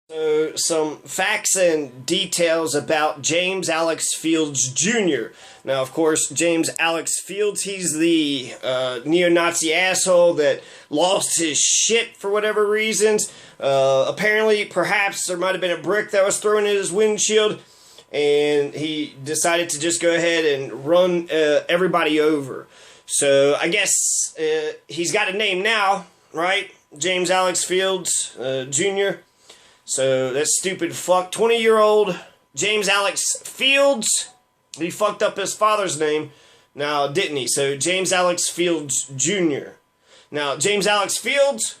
So, some facts and details about James Alex Fields Jr. Now, of course, James Alex Fields, he's the neo-Nazi asshole that lost his shit for whatever reasons. Apparently, perhaps there might have been a brick that was thrown in his windshield, and he decided to just go ahead and run everybody over. So, I guess he's got a name now, right? James Alex Fields Jr., So that stupid fuck, 20-year-old James Alex Fields, he fucked up his father's name, now didn't he? So James Alex Fields Jr. Now James Alex Fields,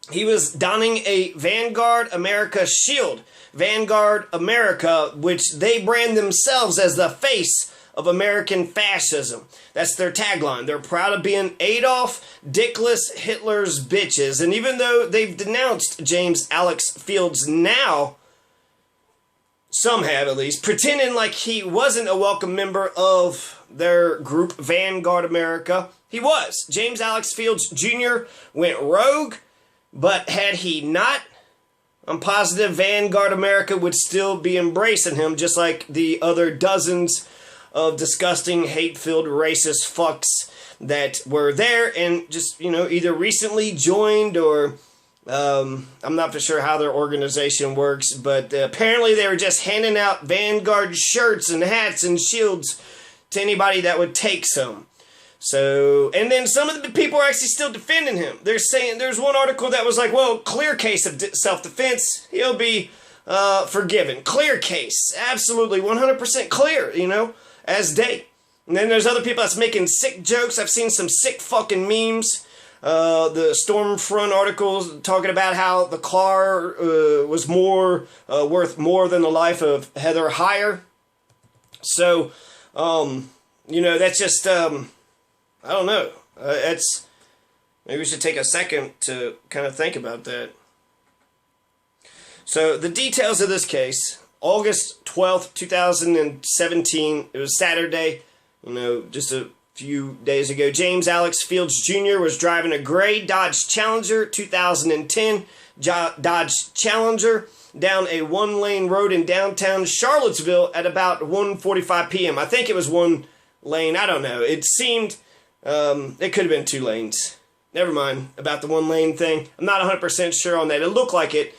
he was donning a Vanguard America shield. Vanguard America, which they brand themselves as the face of American fascism. That's their tagline. They're proud of being Adolf Dickless Hitler's bitches. And even though they've denounced James Alex Fields now, some have at least, pretending like he wasn't a welcome member of their group, Vanguard America. He was. James Alex Fields Jr. went rogue, but had he not, I'm positive Vanguard America would still be embracing him, just like the other dozens of disgusting, hate-filled, racist fucks that were there and just, either recently joined or I'm not for sure how their organization works, but apparently they were just handing out Vanguard shirts and hats and shields to anybody that would take some. So, and then some of the people are actually still defending him. They're saying, there's one article that was like, well, clear case of self-defense, he'll be forgiven. Clear case, absolutely 100% clear, as day. And then there's other people that's making sick jokes. I've seen some sick fucking memes. The Stormfront articles talking about how the car was worth more than the life of Heather Heyer. So, that's just, I don't know. Maybe we should take a second to kind of think about that. So, the details of this case. August 12th, 2017, it was Saturday, just a few days ago. James Alex Fields Jr. was driving a gray Dodge Challenger, 2010 Dodge Challenger, down a one-lane road in downtown Charlottesville at about 1:45 p.m. I think it was one lane, I don't know. It seemed, it could have been two lanes. Never mind about the one-lane thing. I'm not 100% sure on that. It looked like it.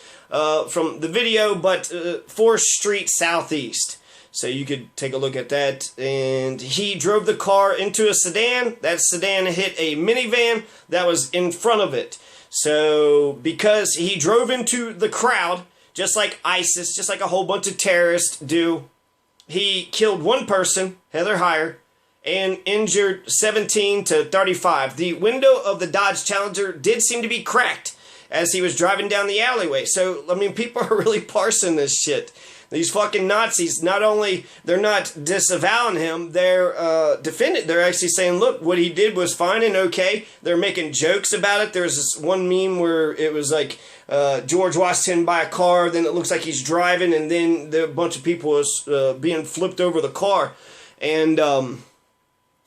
From the video, but 4th Street Southeast. So you could take a look at that. And he drove the car into a sedan. That sedan hit a minivan that was in front of it. So because he drove into the crowd, just like ISIS, just like a whole bunch of terrorists do, he killed one person, Heather Heyer, and injured 17 to 35. The window of the Dodge Challenger did seem to be cracked as he was driving down the alleyway. So, people are really parsing this shit. These fucking Nazis, not only, they're not disavowing him, they're defending. They're actually saying, look, what he did was fine and okay. They're making jokes about it. There's this one meme where it was like George Washington by a car, then it looks like he's driving, and then a bunch of people was being flipped over the car. And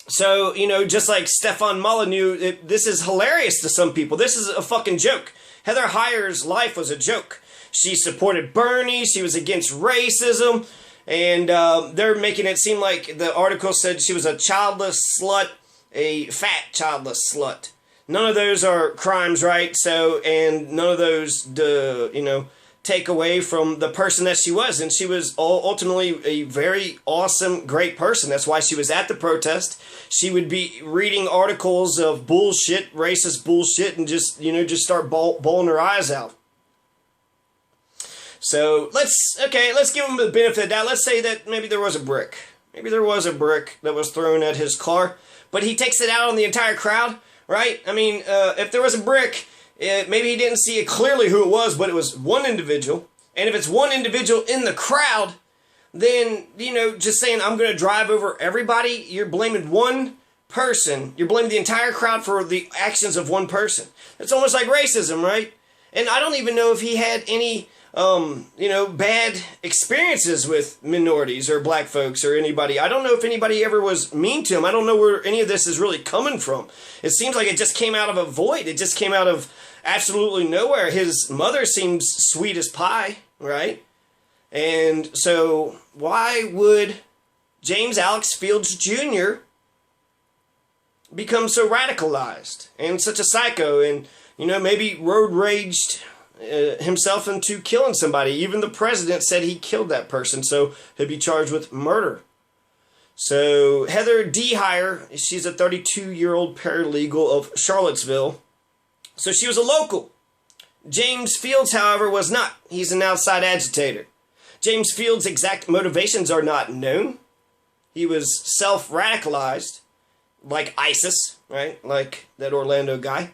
so, just like Stefan Molyneux, this is hilarious to some people. This is a fucking joke. Heather Heyer's life was a joke. She supported Bernie. She was against racism. And they're making it seem like the article said she was a childless slut, a fat childless slut. None of those are crimes, right? So, and none of those, take away from the person that she was. And she was ultimately a very awesome, great person. That's why she was at the protest. She would be reading articles of bullshit, racist bullshit, and just start bawling her eyes out. So, let's give him the benefit of the doubt. Let's say that maybe there was a brick. Maybe there was a brick that was thrown at his car, but he takes it out on the entire crowd, right? I mean, if there was a brick, maybe he didn't see it clearly who it was, but it was one individual. And if it's one individual in the crowd, then, just saying, I'm going to drive over everybody, you're blaming one person. You're blaming the entire crowd for the actions of one person. It's almost like racism, right? And I don't even know if he had any, bad experiences with minorities or black folks or anybody. I don't know if anybody ever was mean to him. I don't know where any of this is really coming from. It seems like it just came out of a void. It just came out of absolutely nowhere. His mother seems sweet as pie, right? And so why would James Alex Fields Jr. become so radicalized and such a psycho and, maybe road raged himself into killing somebody? Even the president said he killed that person, so he'll be charged with murder. So Heather Dehire, she's a 32-year-old paralegal of Charlottesville. So she was a local. James Fields, however, was not. He's an outside agitator. James Fields' exact motivations are not known. He was self-radicalized, like ISIS, right? Like that Orlando guy.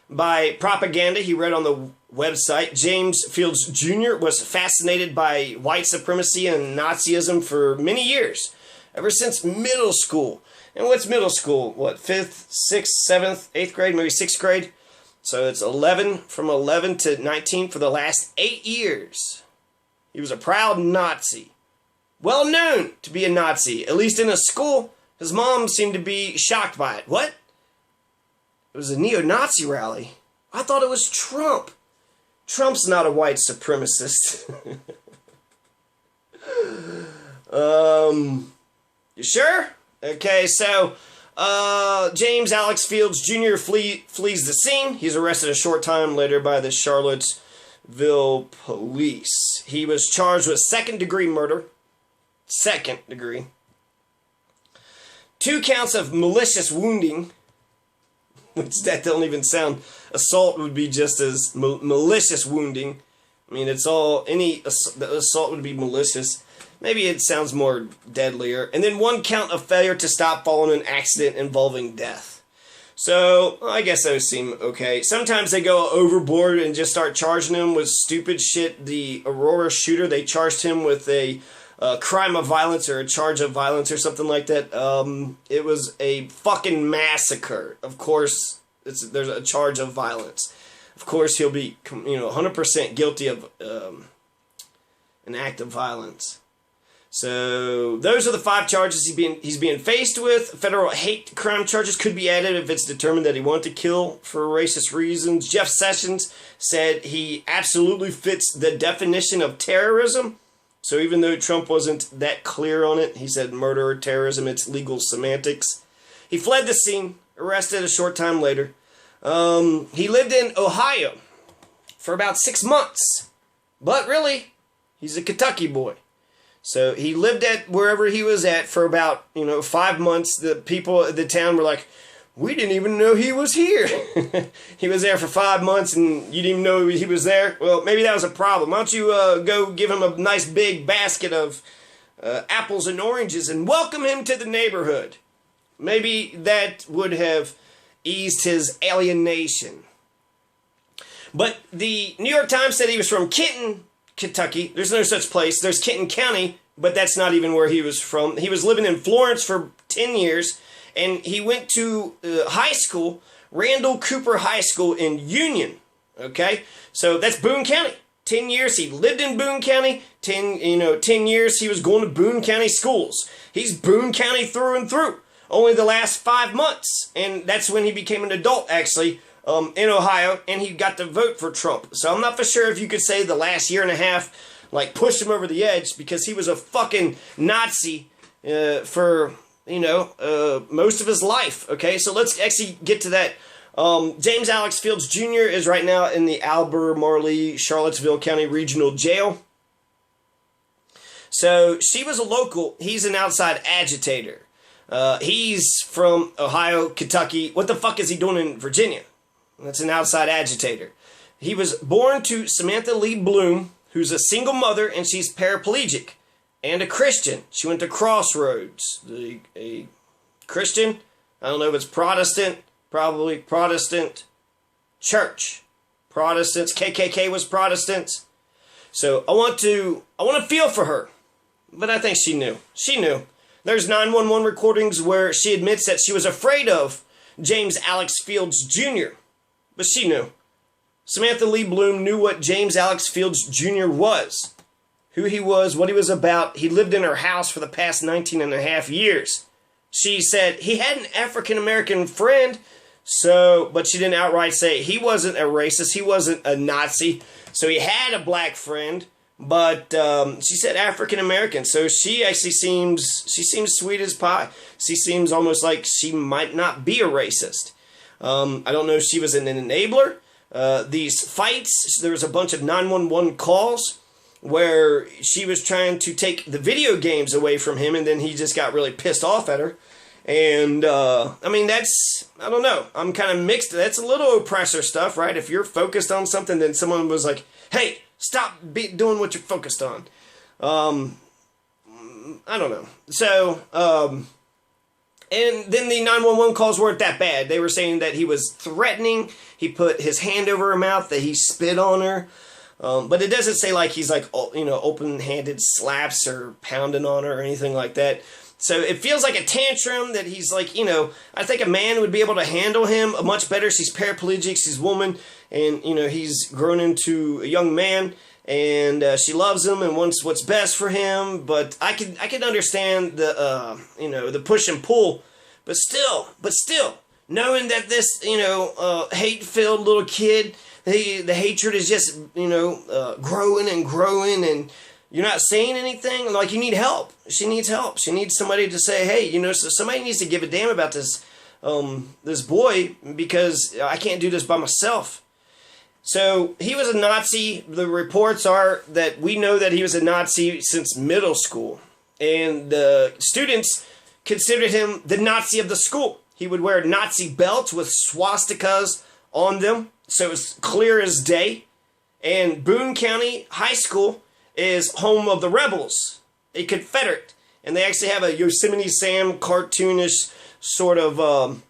By propaganda he read on the website. James Fields Jr. was fascinated by white supremacy and Nazism for many years. Ever since middle school. And what's middle school? What, 5th, 6th, 7th, 8th grade, maybe 6th grade? So it's 11, from 11 to 19 for the last 8 years. He was a proud Nazi. Well known to be a Nazi, at least in a school. His mom seemed to be shocked by it. What? It was a neo-Nazi rally. I thought it was Trump. Trump's not a white supremacist. You sure? Okay, so James Alex Fields Jr. flees the scene. He's arrested a short time later by the Charlottesville police. He was charged with second-degree murder. Second degree. 2 counts of malicious wounding, which that don't even sound. Assault would be just as malicious wounding. I mean, it's all, the assault would be malicious. Maybe it sounds more deadlier. And then 1 count of failure to stop following an accident involving death. So, I guess those seem okay. Sometimes they go overboard and just start charging him with stupid shit. The Aurora shooter, they charged him with a crime of violence or a charge of violence or something like that. It was a fucking massacre. Of course, there's a charge of violence. Of course, he'll be 100% guilty of an act of violence. So those are the 5 charges he's being faced with. Federal hate crime charges could be added if it's determined that he wanted to kill for racist reasons. Jeff Sessions said he absolutely fits the definition of terrorism. So even though Trump wasn't that clear on it, he said murder or terrorism, it's legal semantics. He fled the scene, arrested a short time later. He lived in Ohio for about 6 months. But really, he's a Kentucky boy. So he lived at wherever he was at for about, 5 months. The people at the town were like, we didn't even know he was here. He was there for 5 months and you didn't even know he was there. Well, maybe that was a problem. Why don't you go give him a nice big basket of apples and oranges and welcome him to the neighborhood. Maybe that would have eased his alienation. But the New York Times said he was from Kenton, Kentucky. There's no such place. There's Kenton County, but that's not even where he was from. He was living in Florence for 10 years, and he went to high school, Randall Cooper High School in Union. Okay? So that's Boone County. 10 years he lived in Boone County. 10 years he was going to Boone County schools. He's Boone County through and through. Only the last 5 months, and that's when he became an adult, actually, in Ohio, and he got to vote for Trump. So I'm not for sure if you could say the last year and a half, pushed him over the edge, because he was a fucking Nazi for, most of his life. Okay, so let's actually get to that. James Alex Fields Jr. is right now in the Albemarle, Charlottesville County Regional Jail. So she was a local. He's an outside agitator. He's from Ohio, Kentucky. What the fuck is he doing in Virginia? That's an outside agitator. He was born to Samantha Lee Bloom, who's a single mother, and she's paraplegic, and a Christian. She went to Crossroads, a Christian. I don't know if it's Protestant, probably Protestant church. Protestants, KKK was Protestants. So I want to feel for her, but I think she knew. She knew. There's 911 recordings where she admits that she was afraid of James Alex Fields Jr., but she knew. Samantha Lee Bloom knew what James Alex Fields Jr. was, who he was, what he was about. He lived in her house for the past 19 and a half years. She said he had an African-American friend So, but she didn't outright say he wasn't a racist. He wasn't a Nazi. So he had a black friend, but she said African American. So she actually seems sweet as pie. She seems almost like she might not be a racist. I don't know if she was an enabler. These fights, there was a bunch of 911 calls where she was trying to take the video games away from him, and then he just got really pissed off at her. And, I mean, I don't know. I'm kind of mixed. That's a little oppressor stuff, right? If you're focused on something, then someone was like, hey, stop doing what you're focused on. I don't know. So, and then the 911 calls weren't that bad. They were saying that he was threatening. He put his hand over her mouth, that he spit on her. But it doesn't say like he's like, open-handed slaps or pounding on her or anything like that. So it feels like a tantrum that he's like, I think a man would be able to handle him much better. She's paraplegic, she's a woman, and, he's grown into a young man, and she loves him and wants what's best for him. But I can understand the, the push and pull. But still, knowing that this, hate-filled little kid, the hatred is just, growing and growing, and you're not saying anything. Like, you need help. She needs help. She needs somebody to say, hey, so somebody needs to give a damn about this, this boy, because I can't do this by myself. So he was a Nazi. The reports are that we know that he was a Nazi since middle school, and the students considered him the Nazi of the school. He would wear Nazi belts with swastikas on them, so it was clear as day. And Boone County High School is home of the Rebels, a Confederate. And they actually have a Yosemite Sam cartoonish sort of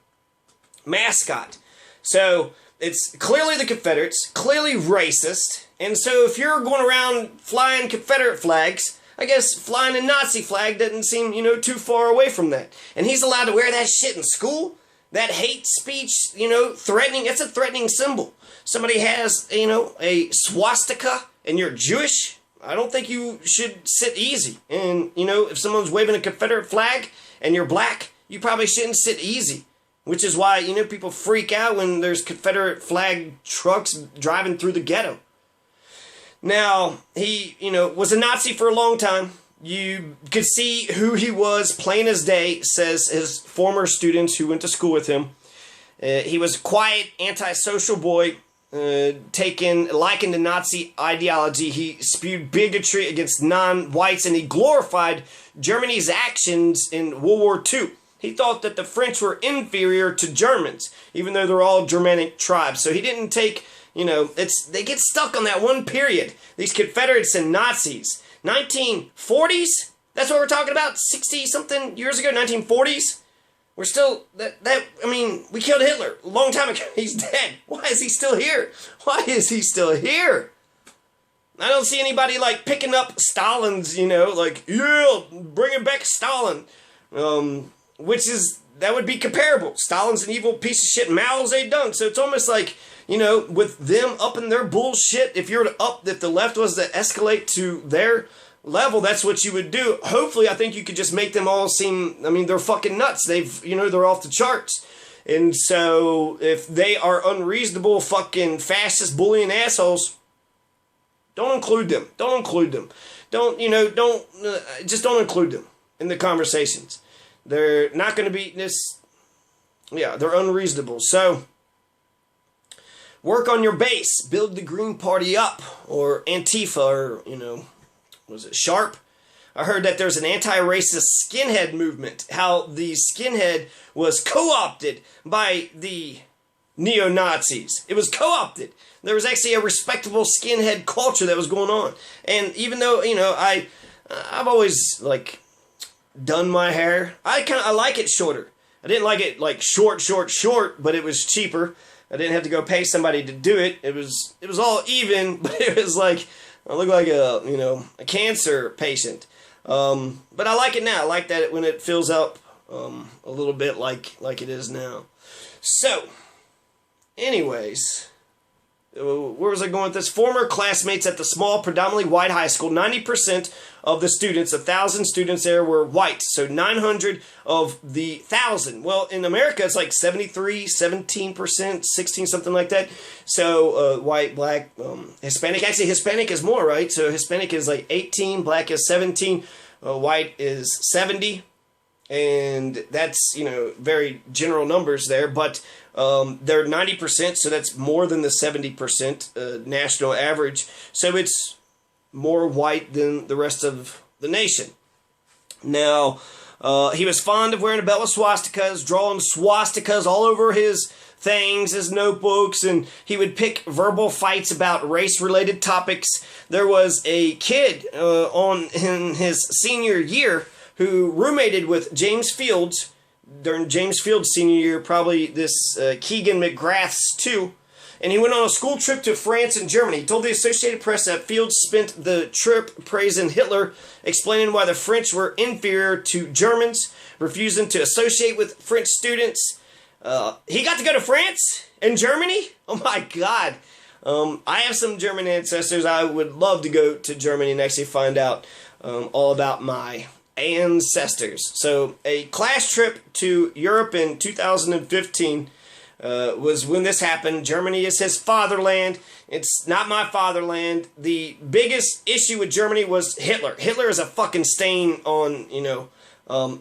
mascot. So it's clearly the Confederates, clearly racist. And so if you're going around flying Confederate flags, I guess flying a Nazi flag doesn't seem, too far away from that. And he's allowed to wear that shit in school? That hate speech, threatening, it's a threatening symbol. Somebody has, a swastika and you're Jewish, I don't think you should sit easy. And, if someone's waving a Confederate flag and you're black, you probably shouldn't sit easy. Which is why, people freak out when there's Confederate flag trucks driving through the ghetto. Now, he, was a Nazi for a long time. You could see who he was plain as day, says his former students who went to school with him. He was a quiet, antisocial boy, likened to Nazi ideology. He spewed bigotry against non-whites, and he glorified Germany's actions in World War II. He thought that the French were inferior to Germans, even though they're all Germanic tribes. So he didn't take, they get stuck on that one period. These Confederates and Nazis. 1940s? That's what we're talking about? 60-something years ago? 1940s? We're still, we killed Hitler a long time ago. He's dead. Why is he still here? Why is he still here? I don't see anybody, picking up Stalin's, yeah, bringing back Stalin. That would be comparable. Stalin's an evil piece of shit. Mao Zedong. So it's almost like, with them upping their bullshit, if the left was to escalate to their level, that's what you would do. Hopefully, I think you could just make them all seem, they're fucking nuts. They're off the charts. And so, if they are unreasonable fucking fascist bullying assholes, don't include them. Don't include them. Just don't include them in the conversations. They're not going to be they're unreasonable. So, work on your base. Build the Green Party up. Or Antifa, or, was it Sharp? I heard that there's an anti-racist skinhead movement. How the skinhead was co-opted by the neo-Nazis. It was co-opted. There was actually a respectable skinhead culture that was going on. And even though, I've always, done my hair, I like it shorter. I didn't like it, short, but it was cheaper. I didn't have to go pay somebody to do it. It was all even, but it was I look like a cancer patient. But I like it now. I like that when it fills up a little bit like it is now. So, anyways, where was I going with this? Former classmates at the small, predominantly white high school. 90% of the students, 1,000 students there, were white. So 900 of the 1,000. Well, in America, it's like 73, 17%, 16, something like that. So white, black, Hispanic. Actually, Hispanic is more, right? So Hispanic is like 18, black is 17, white is 70. And that's, very general numbers there, but they're 90%, so that's more than the 70% national average. So it's more white than the rest of the nation. Now, he was fond of wearing a belt with swastikas, drawing swastikas all over his things, his notebooks, and he would pick verbal fights about race-related topics. There was a kid in his senior year who roommated with James Fields during James Fields' senior year, probably this Keegan McGrath's too, and he went on a school trip to France and Germany. He told the Associated Press that Fields spent the trip praising Hitler, explaining why the French were inferior to Germans, refusing to associate with French students. He got to go to France and Germany? Oh my God. I have some German ancestors. I would love to go to Germany and actually find out all about my ancestors. So a class trip to Europe in 2015 was when this happened. Germany is his fatherland. It's not my fatherland. The biggest issue with Germany was Hitler. Hitler is a fucking stain on,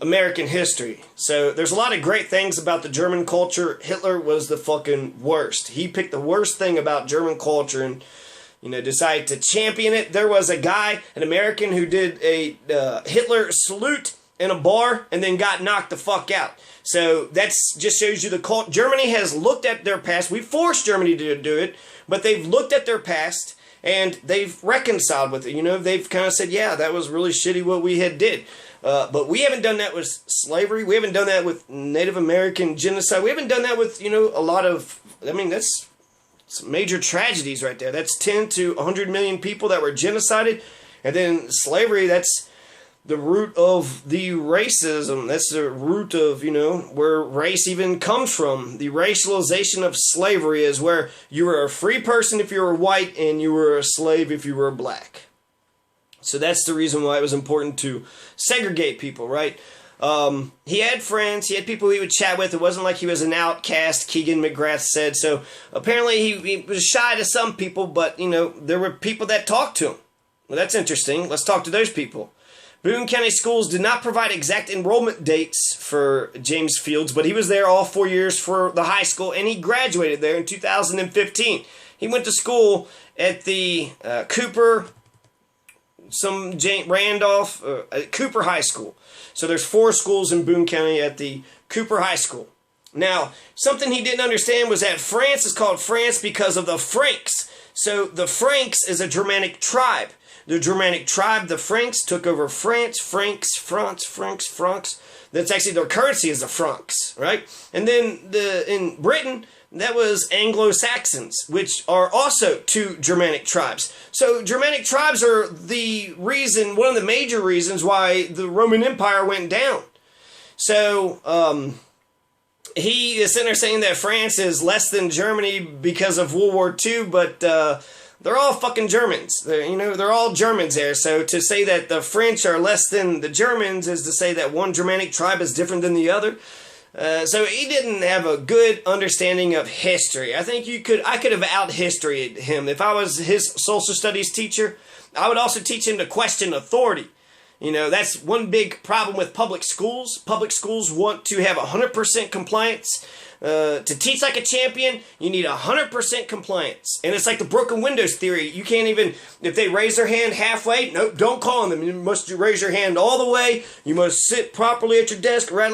American history. So there's a lot of great things about the German culture. Hitler was the fucking worst. He picked the worst thing about German culture and decided to champion it. There was a guy, an American, who did a Hitler salute in a bar and then got knocked the fuck out. So that's just shows you the cult. Germany has looked at their past. We forced Germany to do it, but they've looked at their past and they've reconciled with it. They've kind of said, yeah, that was really shitty what we had did. But we haven't done that with slavery. We haven't done that with Native American genocide. We haven't done that with, a lot of, that's some major tragedies right there. That's 10 to 100 million people that were genocided. And then slavery, that's the root of the racism. That's the root of, where race even comes from. The racialization of slavery is where you were a free person if you were white and you were a slave if you were black. So that's the reason why it was important to segregate people, right? He had friends, he had people he would chat with. It wasn't like he was an outcast, Keegan McGrath said. So apparently he was shy to some people, but, there were people that talked to him. Well, that's interesting. Let's talk to those people. Boone County Schools did not provide exact enrollment dates for James Fields, but he was there all 4 years for the high school, and he graduated there in 2015. He went to school at the Cooper High School. So there's 4 schools in Boone County at the Cooper High School. Now, something he didn't understand was that France is called France because of the Franks. So the Franks is a Germanic tribe. The Germanic tribe, the Franks, took over France. Franks. That's actually their currency is the francs, right? And then in Britain, that was Anglo-Saxons, which are also 2 Germanic tribes. So Germanic tribes are one of the major reasons why the Roman Empire went down. So he is sitting there saying that France is less than Germany because of World War II, but they're all fucking Germans. They're all Germans there. So to say that the French are less than the Germans is to say that one Germanic tribe is different than the other. So he didn't have a good understanding of history. I think I could have out-historyed him. If I was his social studies teacher, I would also teach him to question authority. That's one big problem with public schools. Public schools want to have 100% compliance. To teach like a champion, you need 100% compliance. And it's like the broken windows theory. You can't even, if they raise their hand halfway, nope, don't call on them. You must raise your hand all the way. You must sit properly at your desk, right?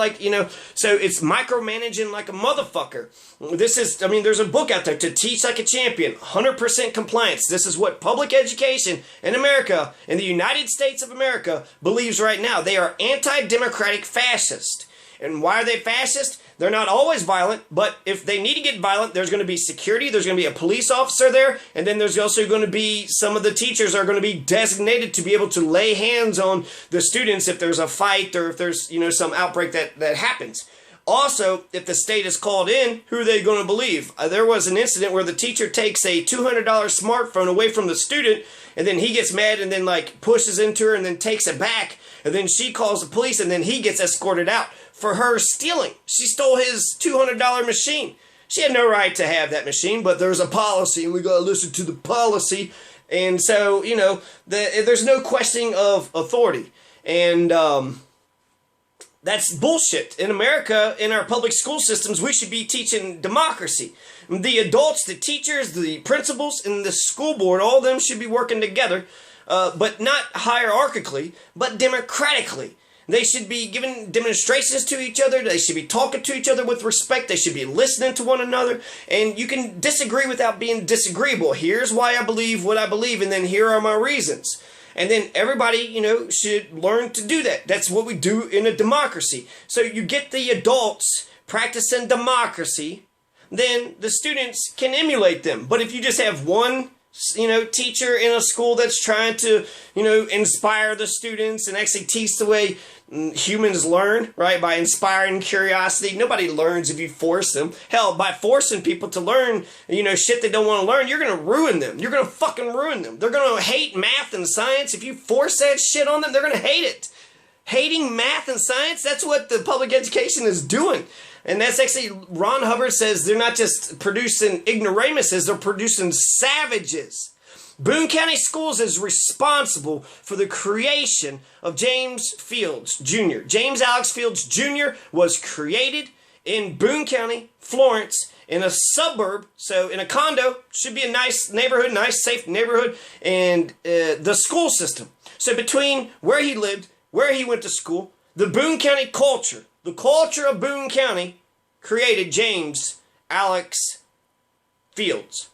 So it's micromanaging like a motherfucker. There's a book out there, To Teach Like a Champion, 100% compliance. This is what public education in America, in the United States of America, believes right now. They are anti-democratic fascist. And why are they fascist? They're not always violent, but if they need to get violent, there's going to be security, there's going to be a police officer there, and then there's also going to be some of the teachers are going to be designated to be able to lay hands on the students if there's a fight or if there's, some outbreak that happens. Also, if the state is called in, who are they going to believe? There was an incident where the teacher takes a $200 smartphone away from the student, and then he gets mad and then like pushes into her and then takes it back, and then she calls the police and then he gets escorted out for her stealing. She stole his $200 machine. She had no right to have that machine, but there's a policy and we got to listen to the policy. And so, you know, there's no questioning of authority. And that's bullshit. In America, in our public school systems, we should be teaching democracy. The adults, the teachers, the principals, and the school board, all of them should be working together, but not hierarchically, but democratically. They should be giving demonstrations to each other. They should be talking to each other with respect. They should be listening to one another. And you can disagree without being disagreeable. Here's why I believe what I believe, and then here are my reasons. And then everybody, you know, should learn to do that. That's what we do in a democracy. So you get the adults practicing democracy, then the students can emulate them. But if you just have one, you know, teacher in a school that's trying to, you know, inspire the students and actually teach the way humans learn, right, by inspiring curiosity. Nobody learns if you force them. Hell, by forcing people to learn, you know, shit they don't want to learn, you're going to ruin them. You're going to fucking ruin them. They're going to hate math and science. If you force that shit on them, they're going to hate it. Hating math and science, that's what the public education is doing. And that's actually, Ron Hubbard says they're not just producing ignoramuses, they're producing savages. Boone County Schools is responsible for the creation of James Fields Jr. James Alex Fields Jr. was created in Boone County, Florence, in a suburb, so in a condo, should be a nice neighborhood, nice, safe neighborhood, and the school system. So between where he lived, where he went to school, the Boone County culture, the culture of Boone County created James Alex Fields.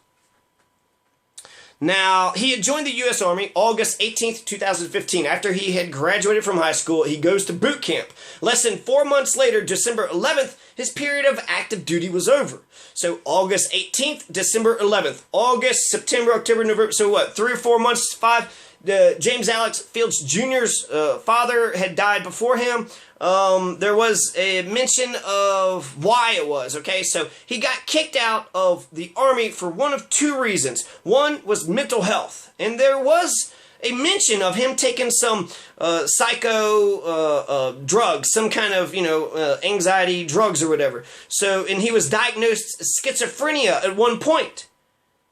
Now, he had joined the U.S. Army August 18th, 2015. After he had graduated from high school, he goes to boot camp. Less than 4 months later, December 11th, his period of active duty was over. So August 18th, December 11th, August, September, October, November, so what, 3 or 4 months, 5? James Alex Fields Jr.'s father had died before him. There was a mention of why it was, okay? So he got kicked out of the Army for one of two reasons. One was mental health, and there was a mention of him taking some psycho drugs, some kind of, you know, anxiety drugs or whatever. So, and he was diagnosed schizophrenia at one point.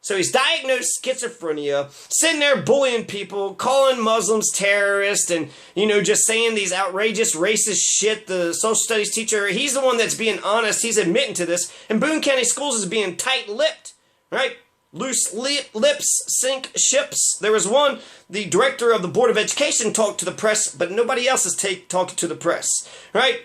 So he's diagnosed schizophrenia, sitting there bullying people, calling Muslims terrorists, and, you know, just saying these outrageous racist shit. The social studies teacher, he's the one that's being honest. He's admitting to this. And Boone County Schools is being tight-lipped, right? Loose lips sink ships. There was one, the director of the Board of Education talked to the press, but nobody else is talking to the press, right?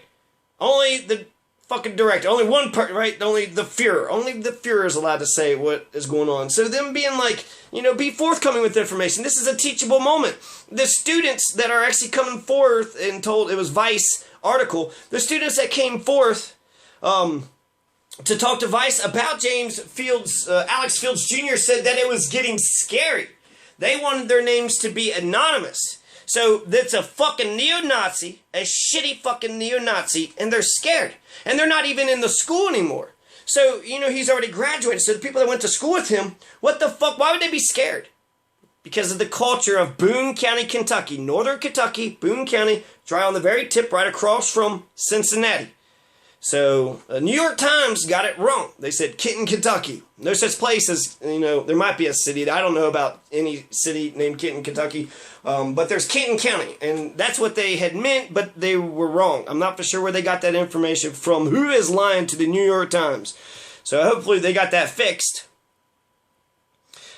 Only the fucking director, only one part, right? Only the Fuhrer is allowed to say what is going on. So them being like, you know, be forthcoming with information. This is a teachable moment. The students that are actually coming forth and told, it was Vice article, the students that came forth to talk to Vice about James Fields, Alex Fields Jr. said that it was getting scary. They wanted their names to be anonymous. So that's a fucking neo-Nazi, a shitty fucking neo-Nazi, and they're scared. And they're not even in the school anymore. So, you know, he's already graduated. So the people that went to school with him, what the fuck, why would they be scared? Because of the culture of Boone County, Kentucky. Northern Kentucky, Boone County, right on the very tip, right across from Cincinnati. So, New York Times got it wrong. They said Kenton, Kentucky. No such place as, you know, there might be a city. I don't know about any city named Kenton, Kentucky. But there's Kenton County. And that's what they had meant, but they were wrong. I'm not for sure where they got that information from. Who is lying to the New York Times? So hopefully they got that fixed.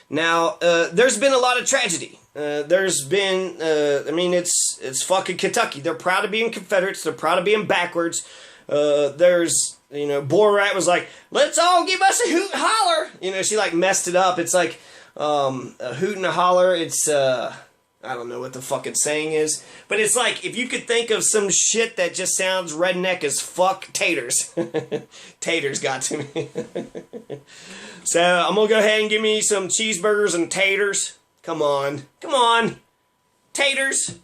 Now, there's been a lot of tragedy. There's been, I mean, it's fucking Kentucky. They're proud of being Confederates. They're proud of being backwards. There's, you know, Borat was like, let's all give us a hoot and holler. You know, she like messed it up. It's like, a hoot and a holler. It's, I don't know what the fucking saying is, but it's like, if you could think of some shit that just sounds redneck as fuck, taters. Taters got to me. So, I'm gonna go ahead and give me some cheeseburgers and taters. Come on. Come on. Taters.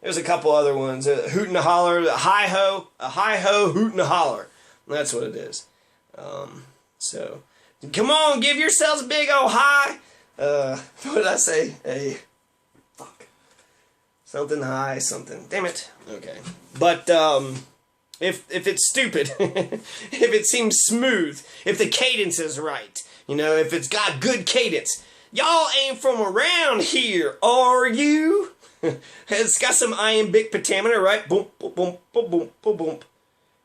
There's a couple other ones. Hoot and a holler, a hi-ho, hoot and a holler. That's what it is. So, come on, give yourselves a big old hi. What did I say? Something high, something. Damn it. Okay. But, if it's stupid, if it seems smooth, if the cadence is right, if it's got good cadence, y'all ain't from around here, are you? It's got some iambic pentameter, right? Boom, boom, boom, boom, boom, boom, boom.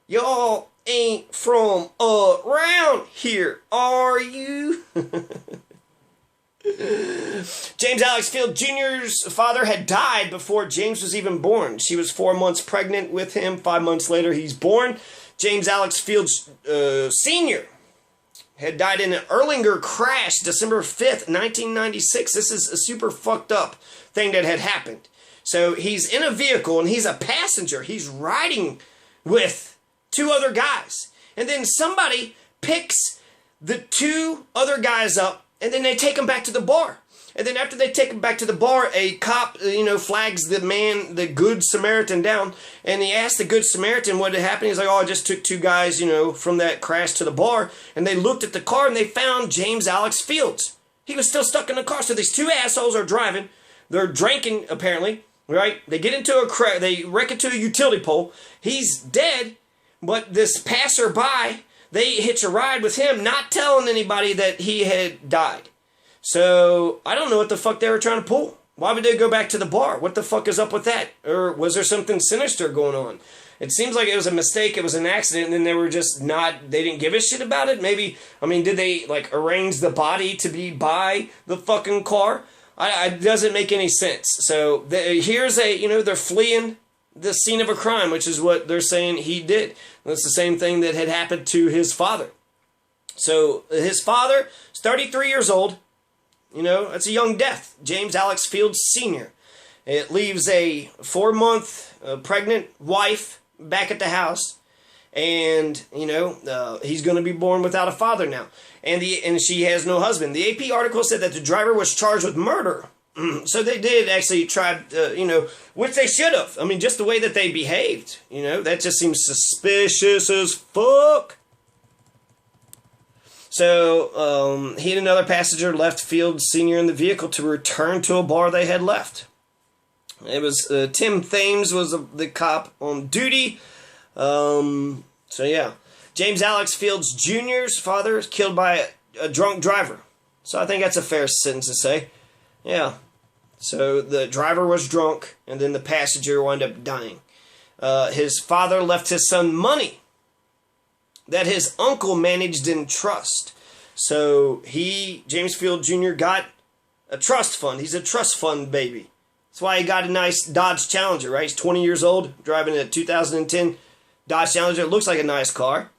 Y'all ain't from around here, are you? James Alex Field Jr.'s father had died before James was even born. She was 4 months pregnant with him. 5 months later, he's born. James Alex Field Sr. had died in an Erlanger crash December 5th, 1996. This is a super fucked up thing that had happened. So he's in a vehicle and he's a passenger. He's riding with 2 other guys. And then somebody picks the 2 other guys up and then they take him back to the bar. And then after they take him back to the bar, a cop, flags the Good Samaritan down. And he asked the Good Samaritan what had happened. He's like, I just took 2 guys, from that crash to the bar. And they looked at the car and they found James Alex Fields. He was still stuck in the car. So these 2 assholes are driving. They're drinking, apparently, right? They get into a crash. They wreck into a utility pole. He's dead. But this passerby, they hitch a ride with him, not telling anybody that he had died. So, I don't know what the fuck they were trying to pull. Why would they go back to the bar? What the fuck is up with that? Or was there something sinister going on? It seems like it was a mistake, it was an accident, and then they were just they didn't give a shit about it? Maybe, did they, arrange the body to be by the fucking car? It doesn't make any sense. So, here's they're fleeing the scene of a crime, which is what they're saying he did. That's the same thing that had happened to his father. So, his father is 33 years old. That's a young death. James Alex Fields Sr. It leaves a 4-month pregnant wife back at the house. And, he's going to be born without a father now. And she has no husband. The AP article said that the driver was charged with murder. So they did actually try, which they should have. Just the way that they behaved, that just seems suspicious as fuck. So, he and another passenger left Fields Sr. in the vehicle to return to a bar they had left. It was, Tim Thames was the cop on duty. So yeah. James Alex Fields Jr.'s father is killed by a drunk driver. So I think that's a fair sentence to say. Yeah. So the driver was drunk, and then the passenger wound up dying. His father left his son money that his uncle managed in trust. So James Field Jr. got a trust fund. He's a trust fund baby. That's why he got a nice Dodge Challenger, right? He's 20 years old, driving a 2010 Dodge Challenger. It looks like a nice car.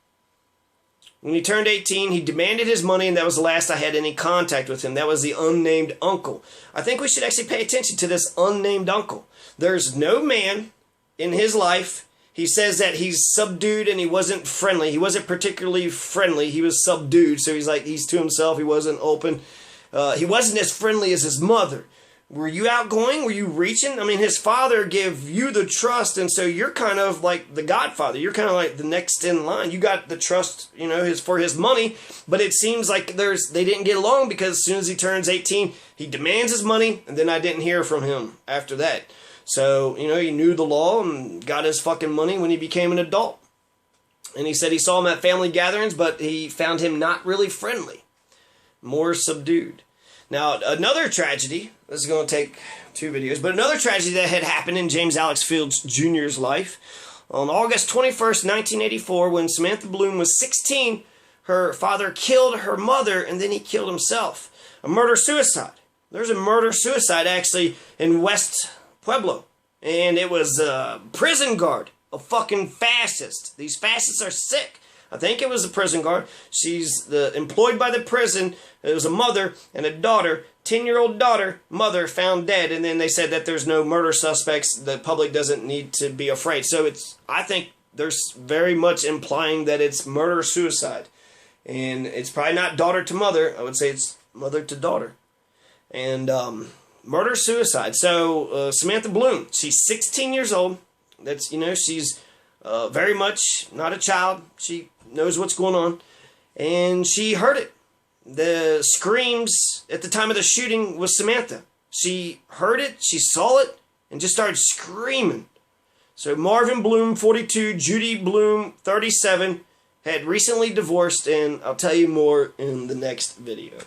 When he turned 18, he demanded his money, and that was the last I had any contact with him. That was the unnamed uncle. I think we should actually pay attention to this unnamed uncle. There's no man in his life. He says that he's subdued and he wasn't friendly. He wasn't particularly friendly. He was subdued, so he's to himself. He wasn't open. He wasn't as friendly as his mother. Were you outgoing? Were you reaching? His father gave you the trust, and so you're kind of like the godfather. You're kind of like the next in line. You got the trust, for his money, but it seems like they didn't get along because as soon as he turns 18, he demands his money, and then I didn't hear from him after that. So, he knew the law and got his fucking money when he became an adult. And he said he saw him at family gatherings, but he found him not really friendly, more subdued. Now, another tragedy, this is going to take 2 videos, but another tragedy that had happened in James Alex Fields Jr.'s life. On August 21st, 1984, when Samantha Bloom was 16, her father killed her mother, and then he killed himself. A murder-suicide. There's a murder-suicide, actually, in West Pueblo. And it was a prison guard, a fucking fascist. These fascists are sick. I think it was a prison guard. She's employed by the prison. It was a mother and a daughter, 10-year-old daughter, mother found dead. And then they said that there's no murder suspects. The public doesn't need to be afraid. So I think there's very much implying that it's murder-suicide. And it's probably not daughter to mother. I would say it's mother to daughter. And Murder-suicide. So, Samantha Bloom, she's 16 years old. That's, she's very much not a child. She knows what's going on. And she heard it. The screams at the time of the shooting was Samantha. She heard it, she saw it, and just started screaming. So Marvin Bloom, 42, Judy Bloom, 37, had recently divorced, and I'll tell you more in the next video.